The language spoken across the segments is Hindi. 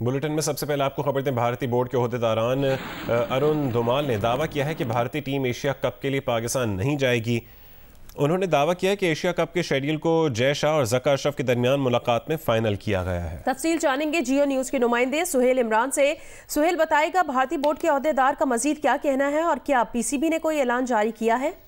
बुलेटिन में सबसे पहले आपको खबर दें, भारतीय बोर्ड के ओहदेदारान अरुण धुमाल ने दावा किया है कि भारतीय टीम एशिया कप के लिए पाकिस्तान नहीं जाएगी। उन्होंने दावा किया कि एशिया कप के शेड्यूल को जय शाह और ज़का अशरफ के दरमियान मुलाकात में फाइनल किया गया है। तफसील जानेंगे जियो न्यूज़ के नुमाइंदे सुहेल इमरान से। सुहेल बताएगा भारतीय बोर्ड के ओहदेदार का मजीद क्या कहना है और क्या पीसीबी ने कोई ऐलान जारी किया है?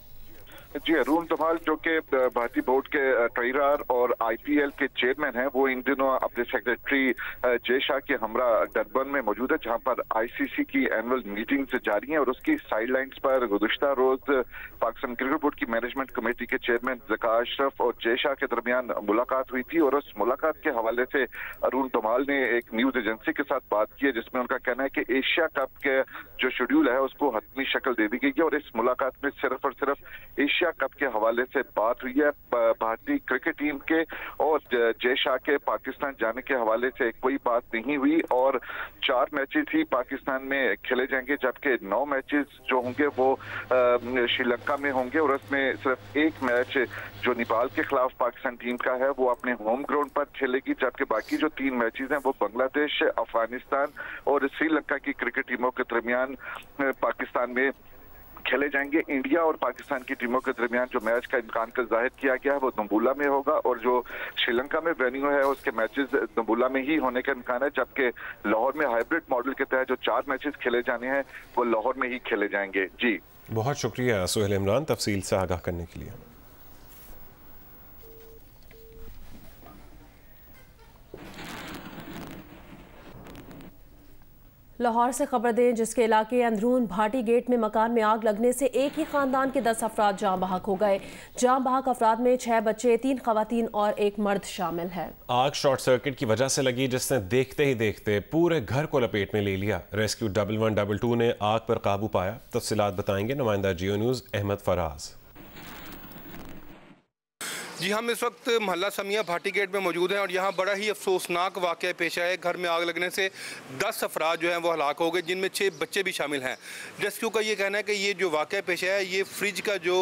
जी, अरुण धुमाल जो कि भारतीय बोर्ड के ट्रेजरर और आईपीएल के चेयरमैन हैं, वो इन दिनों अपने सेक्रेटरी जय शाह के हमरा डरबन में मौजूद है, जहां पर आईसीसी की एनुअल मीटिंग्स जारी हैं। और उसकी साइडलाइंस पर गुज़िश्ता रोज पाकिस्तान क्रिकेट बोर्ड की मैनेजमेंट कमेटी के चेयरमैन ज़का अशरफ और जय शाह के दरमियान मुलाकात हुई थी। और उस मुलाकात के हवाले से अरुण धुमाल ने एक न्यूज एजेंसी के साथ बात की है, जिसमें उनका कहना है कि एशिया कप के जो शेड्यूल है उसको हतमी शक्ल दे दी गई है। और इस मुलाकात में सिर्फ और सिर्फ एशिया कप के हवाले से बात हुई है। भारतीय क्रिकेट टीम के और जय शाह के पाकिस्तान जाने के हवाले से कोई बात नहीं हुई। और 4 मैचेस ही पाकिस्तान में खेले जाएंगे, जबकि 9 मैचेस जो होंगे वो श्रीलंका में होंगे। और उसमें सिर्फ एक मैच जो नेपाल के खिलाफ पाकिस्तान टीम का है वो अपने होम ग्राउंड पर खेलेगी, जबकि बाकी जो 3 मैचेस हैं वो बांग्लादेश, अफगानिस्तान और श्रीलंका की क्रिकेट टीमों के दरमियान पाकिस्तान में खेले जाएंगे। इंडिया और पाकिस्तान की टीमों के दरमियान जो मैच का इम्कान का जाहिर किया गया है वो दम्बुला में होगा। और जो श्रीलंका में वेन्यू है उसके मैचेस दम्बुला में ही होने का इम्कान है, जबकि लाहौर में हाइब्रिड मॉडल के तहत जो 4 मैचेस खेले जाने हैं वो लाहौर में ही खेले जाएंगे। जी, बहुत शुक्रिया सुहेल इमरान तफसील से आगाह करने के लिए। लाहौर से खबर दें, जिसके इलाके अंदरून भाटी गेट में मकान में आग लगने से एक ही खानदान के 10 अफराद जाँ बहक हो गए। जाँ बहक अफराद में 6 बच्चे, 3 खवातीन और 1 मर्द शामिल है। आग शॉर्ट सर्किट की वजह से लगी, जिसने देखते ही देखते पूरे घर को लपेट में ले लिया। रेस्क्यू 1122 ने आग पर काबू पाया। तफसीलात बताएंगे नुमाइंदा जियो न्यूज़ अहमद फराज। जी, हम इस वक्त मोहल्ला समिया भाटी गेट में मौजूद हैं और यहाँ बड़ा ही अफसोसनाक वाक़या पेश आया है। घर में आग लगने से 10 अफराद जो हैं वो हलाक हो गए, जिनमें 6 बच्चे भी शामिल हैं। रेस्क्यू का ये कहना है कि ये जो वाक़या पेश आया है ये फ्रिज का जो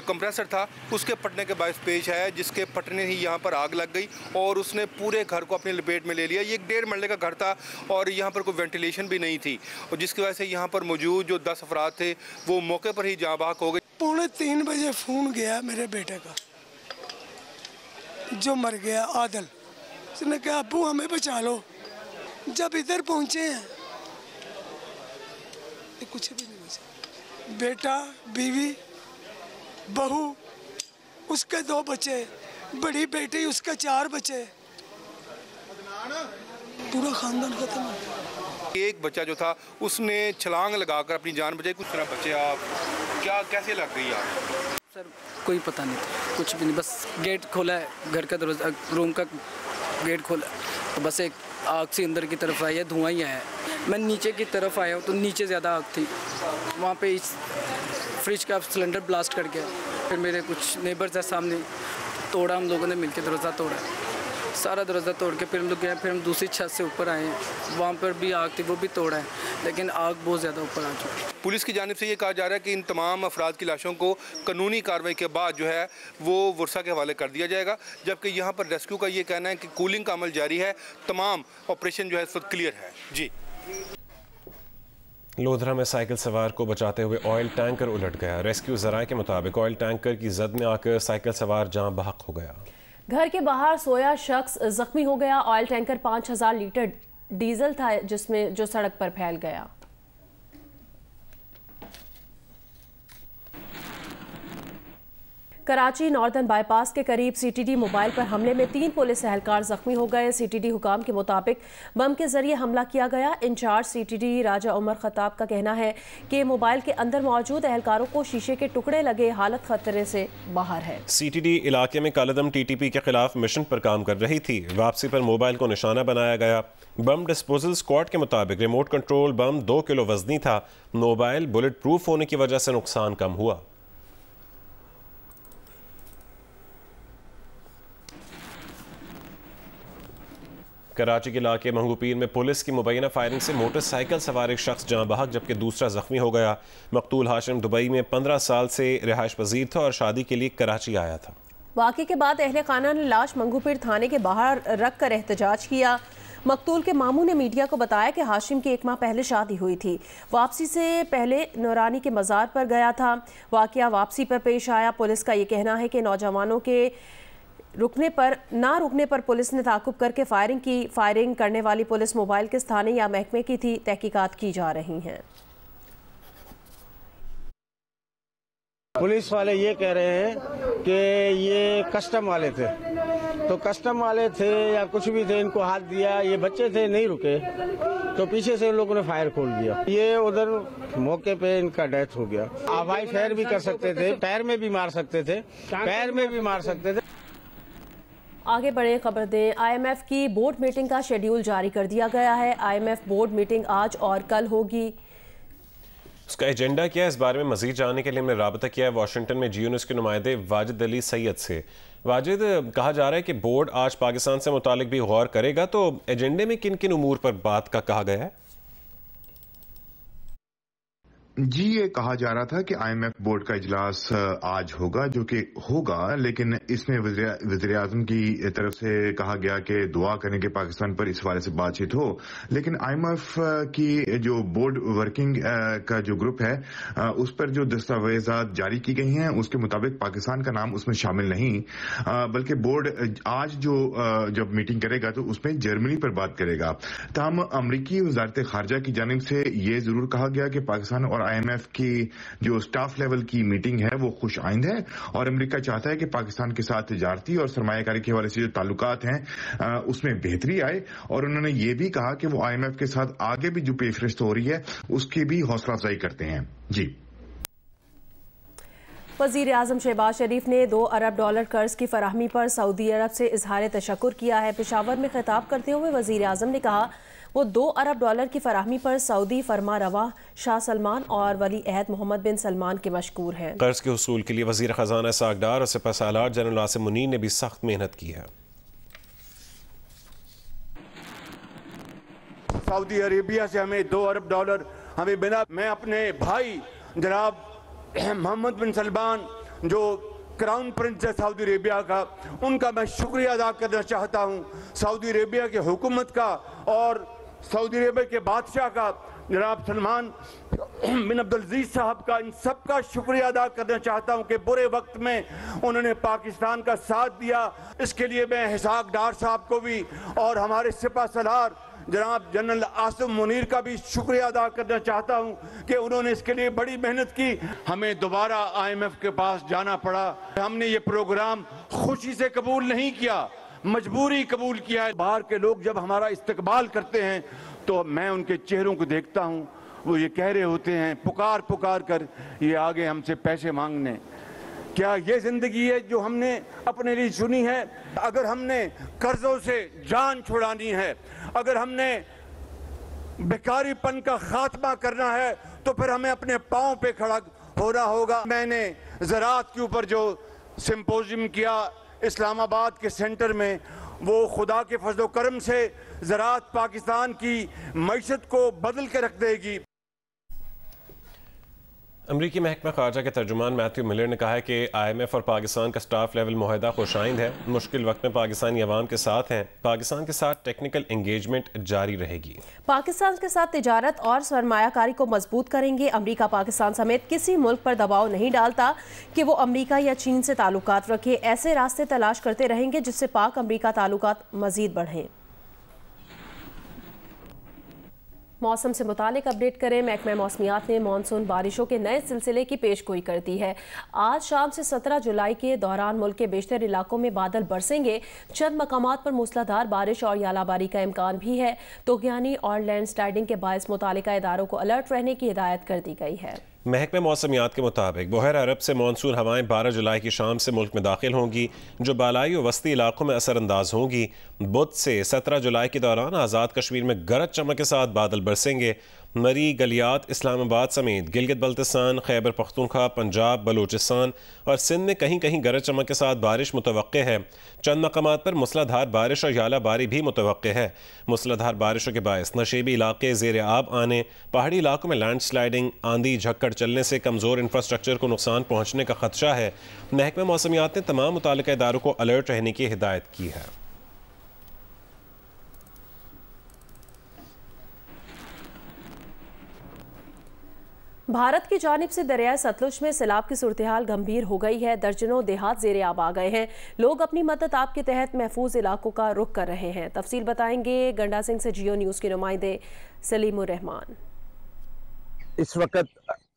कंप्रेसर था उसके फटने के बायस पेश आया, जिसके फटने ही यहाँ पर आग लग गई और उसने पूरे घर को अपनी लपेट में ले लिया। ये एक 1.5 मरले का घर था और यहाँ पर कोई वेंटिलेशन भी नहीं थी, और जिसकी वजह से यहाँ पर मौजूद जो 10 अफराद थे वो मौके पर ही जाँ बहक हो गए। 2:45 बजे फ़ोन गया मेरे बेटे का जो मर गया, आदल। उसने कहा अब्बू हमें बचा लो। जब इधर पहुंचे हैं तो कुछ भी नहीं बचा। बेटा, बीवी, बहू, उसके 2 बच्चे, बड़ी बेटी उसके 4 बच्चे, पूरा खानदान खत्म हो गया। एक बच्चा जो था उसने छलांग लगाकर अपनी जान बचाई। कुछ तरह बच्चे आप क्या कैसे लग गई आप? सर कोई पता नहीं था, कुछ भी नहीं, बस गेट खोला है, घर का दरवाजा रूम का गेट खोला तो बस एक आग से अंदर की तरफ आई है, धुआं ही आया है। मैं नीचे की तरफ आया हूँ तो नीचे ज़्यादा आग थी, वहाँ पे इस फ्रिज का सिलेंडर ब्लास्ट कर गया। फिर मेरे कुछ नेबर्स है सामने, तोड़ा, हम लोगों ने मिलकर दरवाज़ा तोड़ा, सारा दरवाज़ा तोड़ के फिर हम लोग गए। फिर हम दूसरी छत से ऊपर आए, वहाँ पर भी आग थी, वो भी तोड़ा है, लेकिन आग बहुत ज़्यादा ऊपर आ चुकी है। पुलिस की जानिब से ये कहा जा रहा है कि इन तमाम अफराद की लाशों को कानूनी कार्रवाई के बाद जो है वो वर्षा के हवाले कर दिया जाएगा, जबकि यहाँ पर रेस्क्यू का ये कहना है कि कूलिंग का अमल जारी है, तमाम ऑपरेशन जो है इस वक्त क्लियर है। जी, लोधरा में साइकिल सवार को बचाते हुए ऑयल टैंकर उलट गया। रेस्क्यू ज़राए के मुताबिक ऑयल टैंकर की जद में आकर साइकिल सवार जाँ बहक हो गया। घर के बाहर सोया शख्स जख्मी हो गया। ऑयल टैंकर 5000 लीटर डीजल था जिसमें जो सड़क पर फैल गया। कराची नॉर्दर्न बाईपास के करीब सीटीडी मोबाइल पर हमले में 3 पुलिस एहलकार जख्मी हो गए। सीटीडी हुकाम के मुताबिक बम के जरिए हमला किया गया। इंचार्ज सीटीडी राजा उमर खताब का कहना है कि मोबाइल के अंदर मौजूद एहलकारों को शीशे के टुकड़े लगे, हालत खतरे से बाहर है। सीटीडी इलाके में कालादम टीटीपी के खिलाफ मिशन पर काम कर रही थी। वापसी पर मोबाइल को निशाना बनाया गया। बम डिस्पोजल स्क्वाड के मुताबिक रिमोट कंट्रोल बम 2 किलो वजनी था। मोबाइल बुलेट प्रूफ होने की वजह से नुकसान कम हुआ। कराची के इलाके महबूबपीर में पुलिस की मुबैना फायरिंग से मोटरसाइकिल सवार एक शख्स जाँ बहक जबकि दूसरा जख्मी हो गया। मकतूल हाशिम दुबई में 15 साल से रिहाइश पजीर था और शादी के लिए कराची आया था। वाक़े के बाद अहले खाना ने लाश मंगूपीर थाने के बाहर रख कर एहतजाज किया। मकतूल के मामू ने मीडिया को बताया कि हाशिम की 1 माह पहले शादी हुई थी। वापसी से पहले नूरानी के मज़ार पर गया था। वाक़या वापसी पर पेश आया। पुलिस का ये कहना है कि नौजवानों के रुकने पर पुलिस ने ताक़ुब करके फायरिंग की। फायरिंग करने वाली पुलिस मोबाइल किस थाने या महकमे की थी, तहकीकात की जा रही हैं। पुलिस वाले ये कह रहे हैं कि ये कस्टम वाले थे, तो कस्टम वाले थे या कुछ भी थे, इनको हाथ दिया, ये बच्चे थे नहीं रुके तो पीछे से उन लोगों ने फायर खोल दिया। ये उधर मौके पे इनका डेथ हो गया। हवाई फायर भी कर सकते थे, पैर में भी मार सकते थे, आगे बढ़े खबर दें। IMF की बोर्ड मीटिंग का शेड्यूल जारी कर दिया गया है। IMF बोर्ड मीटिंग आज और कल होगी। उसका एजेंडा क्या है, इस बारे में मजीद जानने के लिए हमने राबता किया है वाशिंगटन में GU न्यूज़ के नुमाइंदे वाजिद अली सैयद से। वाजिद, कहा जा रहा है कि बोर्ड आज पाकिस्तान से मुतालिक भी गौर करेगा, तो एजेंडे में किन किन उमूर पर बात का कहा गया है? जी, ये कहा जा रहा था कि IMF बोर्ड का इजलास आज होगा, जो कि होगा, लेकिन इसमें वज़ीर-ए-आज़म की तरफ से कहा गया कि दुआ करें कि पाकिस्तान पर इस हवाले से बातचीत हो। लेकिन IMF की जो बोर्ड वर्किंग का जो ग्रुप है उस पर जो दस्तावेजात जारी की गई हैं उसके मुताबिक पाकिस्तान का नाम उसमें शामिल नहीं, बल्कि बोर्ड आज जब मीटिंग करेगा तो उसमें जर्मनी पर बात करेगा। ताहम अमरीकी वज़ारत ख़ारजा की जानिब से ये जरूर कहा गया कि पाकिस्तान और IMF की जो स्टाफ लेवल की मीटिंग है वो खुश आइंद है और अमेरिका चाहता है कि पाकिस्तान के साथ तिजारती और सरमायाकारी के हवाले से जो ताल्लुकात हैं उसमें बेहतरी आए। और उन्होंने ये भी कहा कि वो IMF के साथ आगे भी जो पेशरफ्त हो रही है उसकी भी हौसला अफजाई करते हैं। जी, वज़ीर आज़म शहबाज शरीफ ने $2 अरब कर्ज की फराहमी पर सऊदी अरब से इजहार तशक्कुर किया है। पेशावर में खिताब करते हुए वज़ीर आज़म ने कहा वो $2 अरब की फराहमी पर सऊदी फरमा रवा शाह सलमान और वली अहद मोहम्मद बिन सलमान के मशकूर हैं। कर्ज के हुसूल के लिए वज़ीर ख़जाना इसहाक़ डार और सिपहसालार जनरल आसिम मुनीर ने भी सख्त मेहनत की है। सऊदी अरेबिया से हमें $2 अरब हमें बिना, मैं अपने भाई जनाब मोहम्मद बिन सलमान जो क्राउन प्रिंस है सऊदी अरेबिया का, उनका मैं शुक्रिया अदा करना चाहता हूँ। सऊदी अरेबिया की हुकूमत का और सऊदी अरेबिया के बादशाह का जनाब सलमान बिन अब्दुल-अज़ीज़ साहब का, इन सब का शुक्रिया अदा करना चाहता हूँ कि बुरे वक्त में उन्होंने पाकिस्तान का साथ दिया। इसके लिए मैं इसहाक़ डार साहब को भी और हमारे सिपहसालार जनाब जनरल आसिम मुनीर का भी शुक्रिया अदा करना चाहता हूं कि उन्होंने इसके लिए बड़ी मेहनत की। हमें दोबारा IMF के पास जाना पड़ा। हमने ये प्रोग्राम खुशी से कबूल नहीं किया, मजबूरी कबूल किया है। बाहर के लोग जब हमारा इस्तकबाल करते हैं तो मैं उनके चेहरों को देखता हूं, वो ये कह रहे होते हैं पुकार पुकार कर ये आगे हमसे पैसे मांगने। क्या ये जिंदगी है जो हमने अपने लिए चुनी है? अगर हमने कर्जों से जान छुड़ानी है, अगर हमने बेकारीपन का खात्मा करना है तो फिर हमें अपने पांव पे खड़ा होना होगा। मैंने ज़राअत के ऊपर जो सिंपोजियम किया इस्लामाबाद के सेंटर में, वो खुदा के फजल करम से ज़राअत पाकिस्तान की मईशत को बदल के रख देगी। अमरीकी महकमा ख़ारजा के तर्जुमान मैथ्यू मिलर ने कहा है कि IMF और पाकिस्तान का स्टाफ लेवल मुआहदा खुशाइंद है, मुश्किल वक्त में पाकिस्तानी अवाम के साथ हैं। पाकिस्तान के साथ टेक्निकल एंगेजमेंट जारी रहेगी। पाकिस्तान के साथ तिजारत और सरमायाकारी को मजबूत करेंगे। अमरीका पाकिस्तान समेत किसी मुल्क पर दबाव नहीं डालता कि वो अमरीका या चीन से ताल्लुकात रखे। ऐसे रास्ते तलाश करते रहेंगे जिससे पाक अमरीका ताल्लुकात मजीद बढ़ें। मौसम से मुतालिक अपडेट करें। महकमा मौसमियात ने मानसून बारिशों के नए सिलसिले की पेशगोई कर दी है। आज शाम से 17 जुलाई के दौरान मुल्क के बेशतर इलाकों में बादल बरसेंगे। चंद मकामात पर मूसलाधार बारिश और यालाबारी का इम्कान भी है। तूफ़ानी और लैंडस्लाइडिंग के बायस मुतालिका इदारों को अलर्ट रहने की हिदायत कर दी गई है। महकमा मौसमियात के मुताबिक बहर अरब से मानसून हवाएं 12 जुलाई की शाम से मुल्क में दाखिल होंगी, जो बालाई और वस्ती इलाकों में असरअंदाज होंगी। बुध से 17 जुलाई के दौरान आज़ाद कश्मीर में गरज चमक के साथ बादल बरसेंगे। मरी, गलियात, इस्लामाबाद समेत गिलगित बल्तिस्तान, खैबर पख्तूनख्वा, पंजाब, बलूचिस्तान और सिंध में कहीं कहीं गरज चमक के साथ बारिश मुतवक्के है। चंद मकामात पर मूसलाधार बारिश और यालाबारी भी मुतवक्के है। मूसलाधार बारिशों के बायस नशेबी इलाके ज़ेर आब आने, पहाड़ी इलाकों में लैंडस्लाइडिंग, आंधी झक्कड़ चलने से कमज़ोर इंफ्रास्ट्रक्चर को नुकसान पहुँचने का खदशा है। महकमा मौसमियात ने तमाम मुताल्लिका इदारों को अलर्ट रहने की हिदायत की है। भारत की जानिब से दरियाए सतलुज में सैलाब की सूरत-ए-हाल गंभीर हो गई है। दर्जनों देहात ज़ेरे आब आ गए हैं। लोग अपनी मदद आप के तहत महफूज इलाकों का रुख कर रहे हैं। तफसील बताएंगे गंडा सिंह से जियो न्यूज़ के नुमाइंदे सलीमुर रहमान। इस वक्त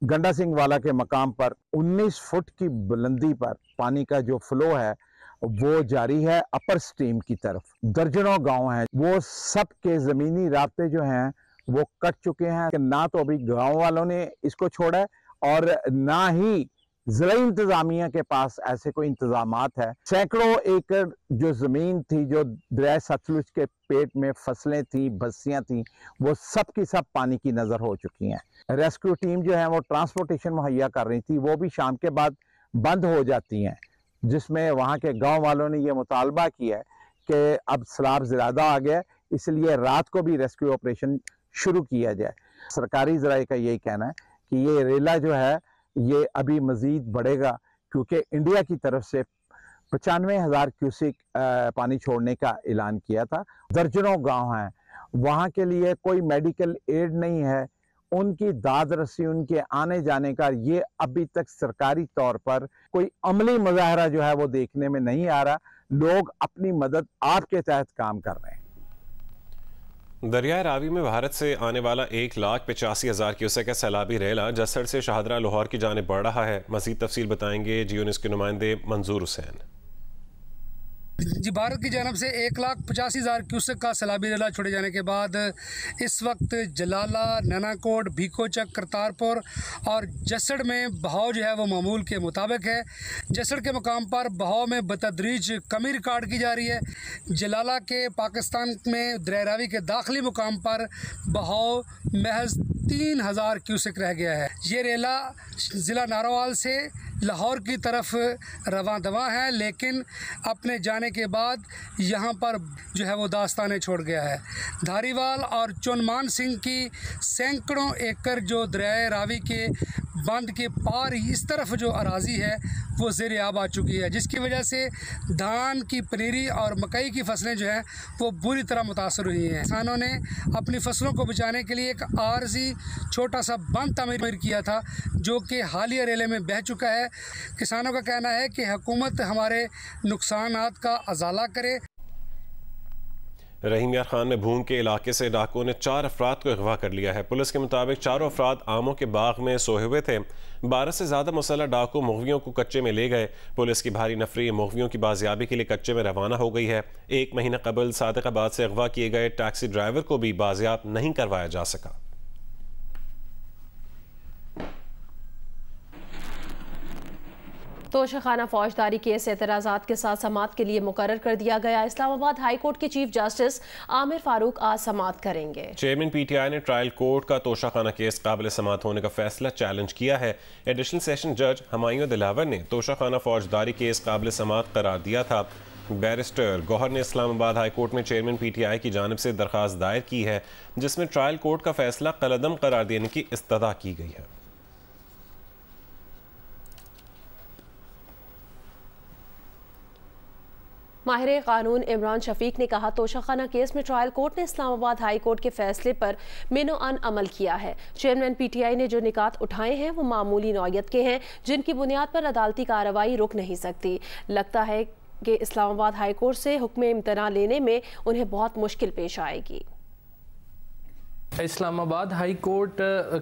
गंडा सिंह वाला के मकाम पर 19 फुट की बुलंदी पर पानी का जो फ्लो है वो जारी है अपर स्ट्रीम की तरफ। दर्जनों गांव हैं, वो सब के ज़मीनी रास्ते जो हैं वो कट चुके हैं। ना तो अभी गांव वालों ने इसको छोड़ा है और ना ही ज़िला इंतज़ामिया के पास ऐसे कोई इंतजामात है। सैकड़ों एकड़ जो ज़मीन थी, जो दरिया सतलुज के पेट में फसलें थी, बस्तियां थी, वो सब की सब पानी की नज़र हो चुकी हैं। रेस्क्यू टीम जो है वो ट्रांसपोर्टेशन मुहैया कर रही थी, वो भी शाम के बाद बंद हो जाती हैं, जिसमें वहाँ के गाँव वालों ने यह मुतालबा किया है कि अब सैलाब ज़्यादा आ गया, इसलिए रात को भी रेस्क्यू ऑपरेशन शुरू किया जाए। सरकारी ज़राए का यही कहना है कि ये रेला जो है ये अभी मज़ीद बढ़ेगा, क्योंकि इंडिया की तरफ से 95,000 क्यूसिक पानी छोड़ने का ऐलान किया था। दर्जनों गांव हैं, वहाँ के लिए कोई मेडिकल एड नहीं है, उनकी दाद रसी, उनके आने जाने का ये अभी तक सरकारी तौर पर कोई अमली मुजाहरा जो है वो देखने में नहीं आ रहा। लोग अपनी मदद आपके तहत काम कर रहे हैं। दरियाए रावी में भारत से आने वाला 1,85,000 क्यूसेक का सैलाबी रेला जसड़ से शाहदरा लाहौर की जानिब बढ़ रहा है। मज़ीद तफसील बताएंगे जियो न्यूज़ के नुमाइंदे मंजूर हुसैन। जी, भारत की जानब से 1,85,000 क्यूसेक का सैलाबी रेला छोड़े जाने के बाद इस वक्त जलाला, नैनाकोट, भीकोचक, करतारपुर और जसड़ में बहाव जो है वो मामूल के मुताबिक है। जसड़ के मकाम पर बहाव में बतदरीज कमी रिकॉर्ड की जा रही है। जलाला के पाकिस्तान में दरिया रावी के दाखिली मुकाम पर बहाव महज 3,000 क्यूसेक रह गया है। ये रेला ज़िला नारोवाल से लाहौर की तरफ रवां दवा है, लेकिन अपने जाने के बाद यहाँ पर जो है वो दास्ताने छोड़ गया है। धारीवाल और चुनमान सिंह की सैकड़ों एकड़ जो दरियाए रावी के बंद के पार इस तरफ जो अराजी है वो ज़ेरे आब आ चुकी है, जिसकी वजह से धान की पनीरी और मकई की फसलें जो हैं वो बुरी तरह मुतासर हुई हैं। किसानों ने अपनी फसलों को बचाने के लिए एक आरजी छोटा सा बंद तामीर किया था, जो कि हालिया रेले में बह चुका है। किसानों का कहना है कि हुकूमत हमारे नुकसानात का अजाला करे। रहीम यार खान में भूम के इलाके से डाकुओं ने 4 अफराद को अगवा कर लिया है। पुलिस के मुताबिक चारों अफराद आमों के बाग में सोए हुए थे। 12 से ज़्यादा मुसल्लह डाकू मुग़वियों को कच्चे में ले गए। पुलिस की भारी नफरी मुग़वियों की बाजियाबी के लिए कच्चे में रवाना हो गई है। 1 महीना कबल सादिकाबाद से अगवा किए गए टैक्सी ड्राइवर को भी बाजियाब नहीं करवाया जा सका। तोशाखाना फौजदारी केस एतराज़ात के साथ समाअत के लिए मुकर्रर कर दिया गया। इस्लामाबाद हाई कोर्ट के चीफ जस्टिस आमिर फारूक आज समाअत करेंगे। चेयरमैन PTI ने ट्रायल कोर्ट का तोशाखाना केस काबिल समाअत होने का फैसला चैलेंज किया है। एडिशनल सेशन जज हमायूं दिलावर ने तोशाखाना फौजदारी केस काबिल समाअत करार दिया था। बैरिस्टर गौहर ने इस्लामाबाद हाई कोर्ट में चेयरमैन PTI की जानिब से दरख्वास्त दायर की है, जिसमें ट्रायल कोर्ट का फैसला कलअदम करार देने की इस्तदा की गई है। माहिर कानून इमरान शफीक ने कहा, तोशाखाना केस में ट्रायल कोर्ट ने इस्लामाबाद हाई कोर्ट के फैसले पर मिनो अन अमल किया है। चेयरमैन PTI ने जो निकात उठाए हैं वो मामूली नौयत के हैं, जिनकी बुनियाद पर अदालती कार्रवाई रुक नहीं सकती। लगता है कि इस्लामाबाद हाई कोर्ट से हुक्म इम्तना लेने में उन्हें बहुत मुश्किल पेश आएगी। इस्लामाबाद हाई कोर्ट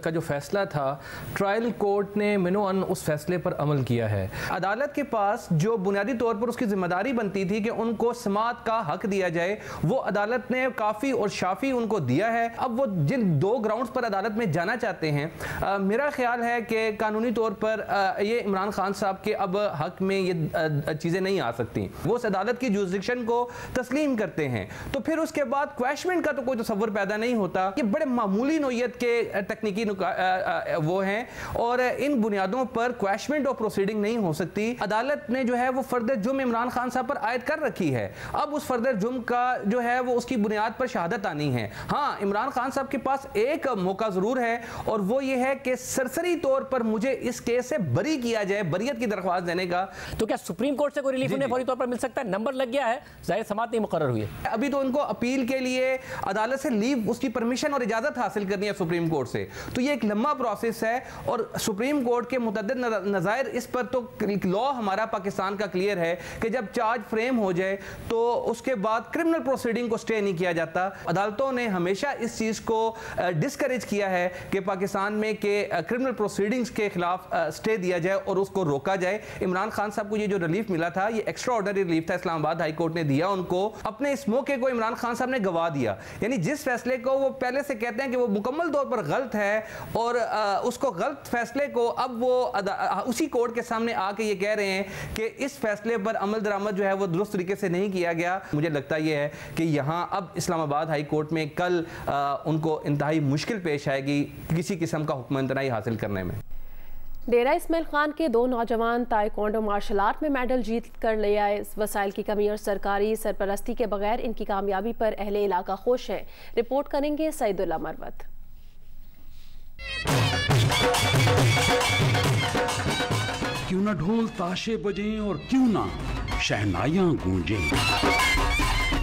का जो फैसला था, ट्रायल कोर्ट ने मिनो अन उस फैसले पर अमल किया है। अदालत के पास जो बुनियादी तौर पर उसकी जिम्मेदारी बनती थी कि उनको समाअत का हक दिया जाए, वो अदालत ने काफ़ी और शाफी उनको दिया है। अब वो जिन 2 ग्राउंड्स पर अदालत में जाना चाहते हैं, मेरा ख्याल है कि कानूनी तौर पर ये इमरान खान साहब के अब हक में ये चीज़ें नहीं आ सकती। वो उस अदालत की जुरिसडिक्शन को तस्लीम करते हैं, तो फिर उसके बाद क्वेश्चन का तो कोई तसव्वुर पैदा नहीं होता कि बड़े मामूली नोयत के तकनीकी वो हैं और इन बुनियादों पर क्वैशमेंट ऑफ प्रोसीडिंग नहीं हो सकती। अदालत ने जो है वो फर्द जुर्म इमरान खान साहब पर आयद कर रखी है। अब उस फर्द जुर्म का जो है वो उसकी बुनियाद पर शहादत आनी है। हाँ, इमरान खान साहब के पास एक मौका जरूर है और वो ये है कि सरसरी तौर पर मुझे इस केस से बरी किया जाए, बरियत की दरख्वास्त देने का। तो क्या सुप्रीम कोर्ट से कोई रिलीफ उन्हें फौरी तौर पर मिल सकता है? नंबर लग गया है, जाहिर समाअत नहीं मुकर्रर हुई है। अभी तो उनको अपील के लिए अदालत से लीव, उसकी परमिशन और इजाज़त हासिल करनी है सुप्रीम कोर्ट से। तो ये एक लंबा प्रोसेस है और सुप्रीम कोर्ट के मुतअद्दिद नज़ायर इस पर तो लॉ हमारा पाकिस्तान का क्लियर है कि जब चार्ज फ्रेम हो जाए तो उसके बाद क्रिमिनल प्रोसीडिंग को स्टे नहीं किया जाता। अदालतों ने हमेशा इस चीज़ को डिस्करेज किया है कि पाकिस्तान में के क्रिमिनल प्रोसीडिंग्स के खिलाफ स्टे दिया जाए और उसको रोका जाए। इमरान खान साहब को ये जो रिलीफ मिला था ये एक्स्ट्रा ऑर्डिनरी रिलीफ था, इस्लामाबाद हाई कोर्ट ने दिया उनको। अपने इस मौके को इमरान खान साहब ने गवा दिया, यानी जिस फैसले को वो पहले से कहते हैं कि वो मुकम्मल तौर पर गलत है और उसको गलत फैसले को अब वो उसी कोर्ट के सामने आके ये कह रहे हैं कि इस फैसले पर अमल दरामद जो है वो दुरुस्त तरीके से नहीं किया गया। मुझे लगता यह है कि यहाँ अब इस्लामाबाद हाई कोर्ट में कल उनको इंतहाई मुश्किल पेश आएगी किसी किस्म का हुक्म इंतनाई हासिल करने में। डेरा इस्माइल खान के 2 नौजवान ताइक्वांडो मार्शल आर्ट में मेडल जीत कर ले आए। वसाइल की कमी और सरकारी सरपरस्ती के बगैर इनकी कामयाबी पर अहले इलाका खुश है। रिपोर्ट करेंगे सईदुल्लाह मरवत। क्यों ना ढोल ताशे बजें और क्यों ना शहनाइयां गूंजें।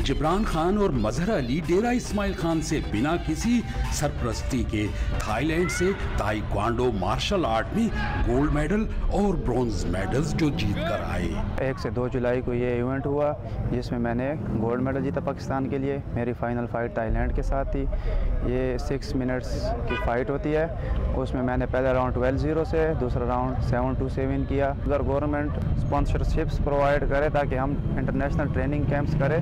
जिब्रान खान और मजहर अली डेरा इस्माइल खान से बिना किसी सरपरस्ती के थाईलैंड से ताइक्वांडो मार्शल आर्ट में गोल्ड मेडल और ब्रॉन्ज मेडल्स जो जीत कर आए। 1 से 2 जुलाई को ये इवेंट हुआ जिसमें मैंने गोल्ड मेडल जीता पाकिस्तान के लिए। मेरी फाइनल फाइट थाईलैंड के साथ थी। ये 6 मिनट्स की फ़ाइट होती है। उसमें मैंने पहला राउंड 12-0 से, दूसरा राउंड 7-2 से विन किया। अगर गवर्नमेंट स्पॉन्सरशिप्स प्रोवाइड करे ताकि हम इंटरनेशनल ट्रेनिंग कैंप्स करें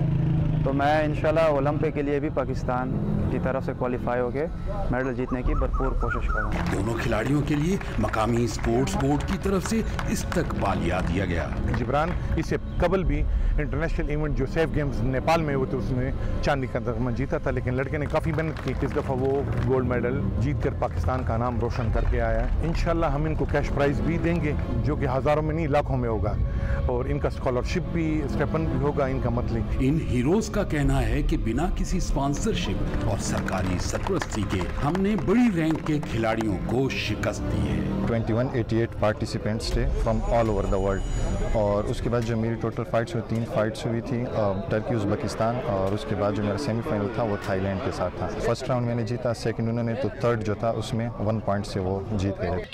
तो मैं इंशाल्लाह ओलंपिक के लिए भी पाकिस्तान की तरफ से क्वालिफाई होकर मेडल जीतने की भरपूर कोशिश करूँगा। दोनों खिलाड़ियों के लिए मकामी स्पोर्ट्स बोर्ड की तरफ से इस्तकबालिया दिया गया। जिब्रान इससे कबल भी इंटरनेशनल इवेंट जो सेफ गेम्स नेपाल में हुए थे उसमें चांदी का तगमा जीता था, लेकिन लड़के ने काफ़ी मेहनत की। इस दफ़ा वो गोल्ड मेडल जीत कर पाकिस्तान का नाम रोशन करके आया है। इंशाल्लाह हम इनको कैश प्राइज़ भी देंगे जो कि हज़ारों में नहीं लाखों में होगा और इनका स्कॉलरशिप भी, स्टेपन भी होगा इनका मंथली। इन हीरोज का कहना है कि बिना किसी स्पॉन्सरशिप और सरकारी सरपरस्ती के हमने बड़ी रैंक के खिलाड़ियों को शिकस्त दी है। 2188 पार्टिसिपेंट्स थे from all over the world और उसके बाद जो मेरी टोटल फाइट्स हुई 3 फाइट्स हुई थी, टर्की, उज़्बेकिस्तान और उसके बाद जो मेरा सेमीफाइनल था वो थाईलैंड के साथ था। फर्स्ट राउंड मैंने जीता, सेकंड उन्होंने, तो थर्ड जो था उसमें 1 पॉइंट से वो जीत गए।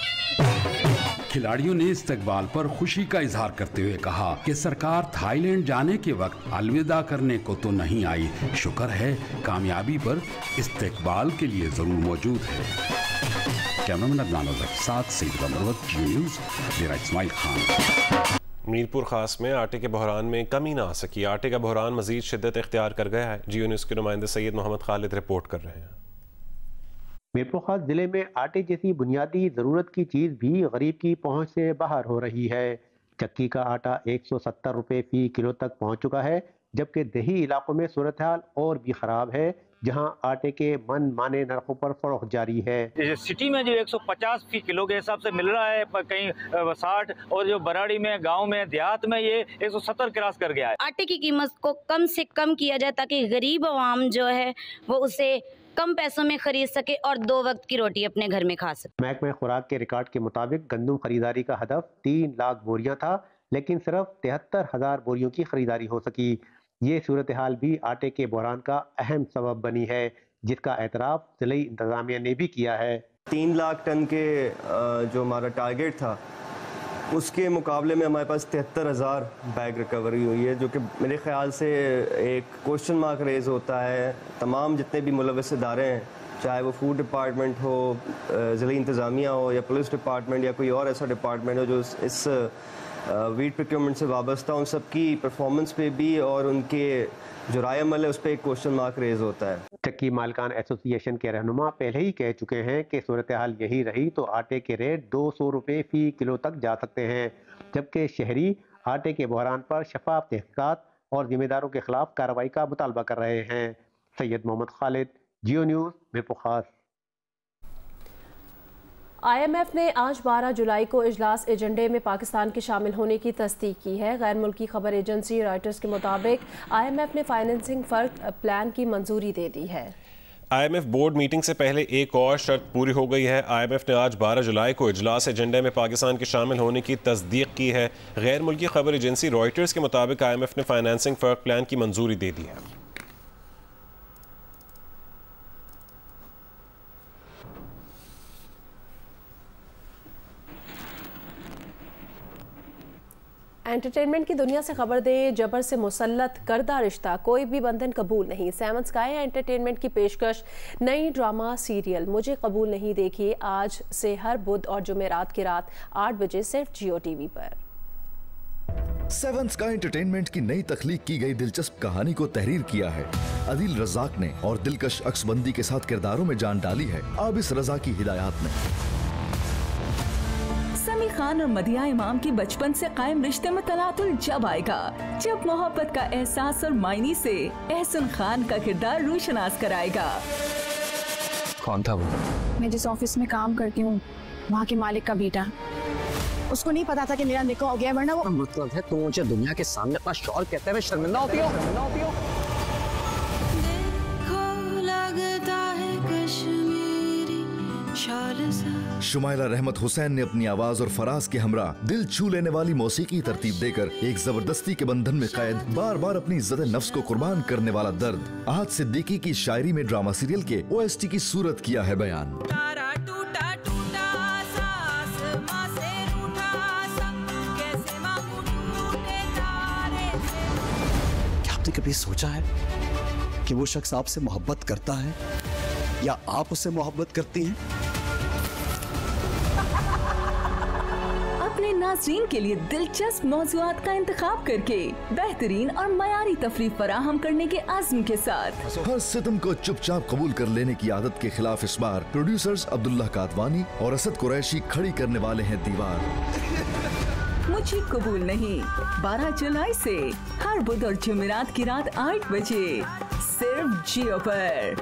खिलाड़ियों ने इस्तकबाल पर खुशी का इजहार करते हुए कहा कि सरकार थाईलैंड जाने के वक्त अलविदा करने को तो नहीं आई, शुक्र है कामयाबी पर इस्तकबाल के लिए जरूर मौजूद है। कैमरामैन अदनान के साथ सईदुल्लाह मरवत, जी न्यूज़, डेरा इस्माइल खान। मीरपुर खास में आटे के बहरान में कमी ना आ सकी। आटे का बहरान मजीद शिद्दत इख्तियार कर गया है। जियो न्यूज़ के नुमाइंदे सैयद मोहम्मद खालिद रिपोर्ट कर रहे हैं। मीरपुर खास जिले में आटे जैसी बुनियादी ज़रूरत की चीज़ भी गरीब की पहुंच से बाहर हो रही है। चक्की का आटा 170 रुपये फ़ी किलो तक पहुंच चुका है, जबकि देही इलाकों में सूरत हाल और भी ख़राब है, जहां आटे के मन माने नरखों पर फरोख्त जारी है। सिटी में जो 150 फ़ी किलो के हिसाब से मिल रहा है, कहीं 60, और जो बराड़ी में, गांव में, देहात में ये 170 क्रॉस कर गया है। आटे की कीमत को कम से कम किया जाए ताकि गरीब आवाम जो है वो उसे कम पैसों में खरीद सके और 2 वक्त की रोटी अपने घर में खा सके। महकमा खुराक के रिकॉर्ड के मुताबिक गंदम खरीदारी का हदफ 3 लाख बोरियां था, लेकिन सिर्फ 73,000 बोरियों की खरीदारी हो सकी। ये सूरत हाल भी आटे के बहरान का अहम सबब बनी है, जिसका एतराफ़ ज़िली इंतज़ामिया ने भी किया है। 3 लाख टन के जो हमारा टारगेट था उसके मुकाबले में हमारे पास 73,000 बैग रिकवरी हुई है, जो कि मेरे ख्याल से एक क्वेश्चन मार्क रेज होता है। तमाम जितने भी मुलव्वस इदारे हैं, चाहे वो फूड डिपार्टमेंट हो, ज़िली इंतज़ामिया हो या पुलिस डिपार्टमेंट या कोई और ऐसा डिपार्टमेंट हो जो इस वीट प्रोक्योरमेंट से वाबस्ता, उन सब की परफॉर्मेंस पे भी और उनके जो राय अमल है उस पर एक क्वेश्चन मार्क रेज होता है। चक्की मालकान एसोसिएशन के रहनुमा पहले ही कह चुके हैं कि सूरत हाल यही रही तो आटे के रेट 200 रुपये फ़ी किलो तक जा सकते हैं, जबकि शहरी आटे के बहरान पर शफाफ तहक़ीक़ात और जिम्मेदारों के खिलाफ कार्रवाई का मुतालबा कर रहे हैं। सैयद मोहम्मद खालिद, जियो न्यूज़, मीरपुर खास। IMF ने आज 12 जुलाई को इजलास एजेंडे में पाकिस्तान के शामिल होने की तस्दीक की है। गैर मुल्की खबर एजेंसी रॉयटर्स के मुताबिक IMF ने फाइनेंसिंग फर्क प्लान की मंजूरी दे दी है। IMF बोर्ड मीटिंग से पहले एक और शर्त पूरी हो गई है। IMF ने आज 12 जुलाई को इजलास एजेंडे में पाकिस्तान के शामिल होने की तस्दीक की है। गैर मुल्की खबर एजेंसी रॉयटर्स के मुताबिक IMF ने फाइनेंसिंग फर्क प्लान की मंजूरी दे दी है। एंटरटेनमेंट की दुनिया से खबर दें, जबर से मुसल्लत करदा रिश्ता, कोई भी बंधन कबूल नहीं। 7 स्काई एंटरटेनमेंट की पेशकश नई ड्रामा सीरियल मुझे कबूल नहीं देखिए आज से हर बुध और जुमेरात की रात 8 बजे सिर्फ जियो टीवी पर। 7 स्काई एंटरटेनमेंट की नई तख्लीक की गई दिलचस्प कहानी को तहरीर किया है अदिल रज़ाक ने और दिलकश अक्सबंदी के साथ किरदारों में जान डाली है आबिस रज़ा की हिदायत ने। समी खान और मदिया इमाम की बचपन से कायम रिश्ते में तलातुल जब आएगा, जब मोहब्बत का एहसास और मायने से एहसन खान का किरदार रूशनास कराएगा। कौन था वो? मैं जिस ऑफिस में काम करती हूँ वहाँ के मालिक का बेटा। उसको नहीं पता था कि मेरा निकाह हो गया, वरना वो मतलब है तुम मुझे दुनिया के सामने अपना शौहर कहते हुए शर्मिंदा होती हो? शुमाइला रहमत हुसैन ने अपनी आवाज और फराज के हमरा दिल छू लेने वाली मौसीकी तरतीब देकर एक जबरदस्ती के बंधन में कैद बार बार अपनी इज्जत नफ्स को कुर्बान करने वाला दर्द आहत सिद्दीकी की शायरी में ड्रामा सीरियल के OST की सूरत किया है बयान। क्या आपने कभी सोचा है कि वो शख्स आपसे मोहब्बत करता है या आप उससे मोहब्बत करती हैं? अपने नाज़रीन के लिए दिलचस्प मौज़ूआत का इंतखाब करके बेहतरीन और मयारी तफरीह फराहम करने के आज़म के साथ हर सितम को चुपचाप कबूल कर लेने की आदत के खिलाफ इस बार प्रोड्यूसर्स अब्दुल्ला कादवानी और असद कुरैशी खड़ी करने वाले हैं दीवार। मुझे कबूल नहीं 12 जुलाई से हर बुध और जुमेरात की रात 8 बजे सिर्फ जियो पर।